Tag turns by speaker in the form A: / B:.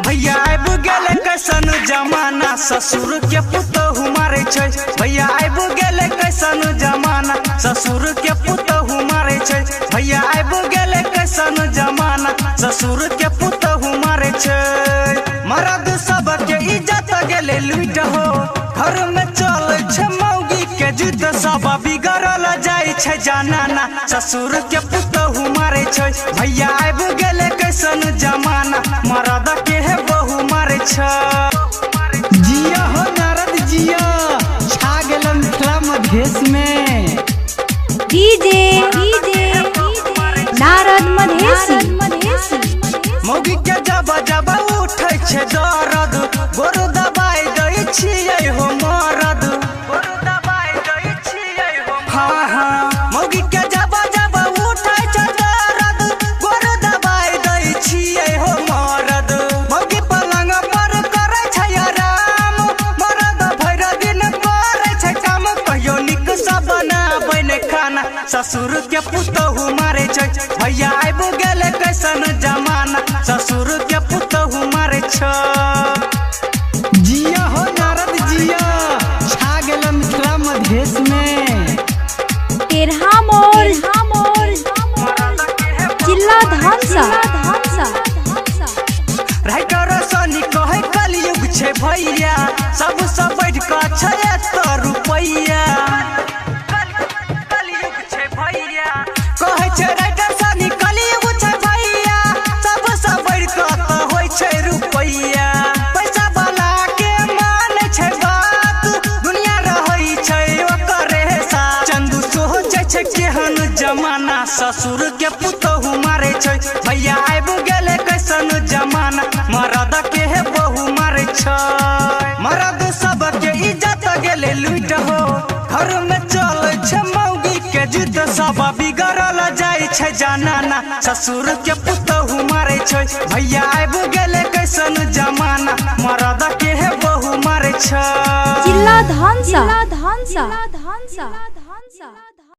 A: भैया आबि गेले कैसन जमाना ससुर के पुतहु मारे छै। भैया आबि गेले कैसन जमाना ससुर के पुतहु मारे छै। भैया आबि गेले कैसन जमाना ससुर के पुतहु मारे छै। मर्द सब के इज्जत गेले लूट हो घर में चले छै मौगी के जुद सब बिगड़ल जाय छै जानाना ससुर के पुतहु मारे छै। भैया आबि गेले कैसन जमाना मर्द के है बहू मारे छै।
B: जिया हो नारद जिया छा गेल मिथिला मधेश में
C: डीजे नारद मधेसी।
A: मौगी के जब जब उठे छै दर्द गोर दबाई दै छियै हो मरद गोर दबाई दै छियै हो। हाँ हाँ मौगी के जब जब उठे छै दर्द गोर दबाई दै छियै हो मरद। मौगी पलंग पर करे छै आराम मरद भरि दिन करे छै काम कहियो निक सा बनाबै ने खाना ससुर के पुतहु मारे छै। भैया आबि गेले कैसन जमाना ससुर के पुतहु मारे छै।
B: जिया हो नारद जिया छा गेल मिथिला मधेश में
C: तेरहा मोर जिला धनसा।
A: राइटर सनी कहे कलयुग छै भैया सबसे बढ़ कऽ छै 100 रुपैया। कलयुग छै भैया कहे छै राइटर सनी कलयुग छै भैया सबसे बढ़ कऽ तऽ होइ छै रुपैया। पैसा वाला के माने छै बात दुनिया रहै छै ओकरे साथ। चंदू सोचै छै केहन जमाना ससुर के पुतहु मारे छै। भैया आबि गेले कैसन जमाना मर्द के है बहू मारे छै। मर्द सब के इज्जत गेले लूट हो घर में चले छै मौगी के जुद सब बिगड़ल जाय छै जानाना ससुर के पुतहु मारे छै। भैया आबि गेले कैसन जमाना मर्द के है बहू मारे छै।
C: जिला धनसा।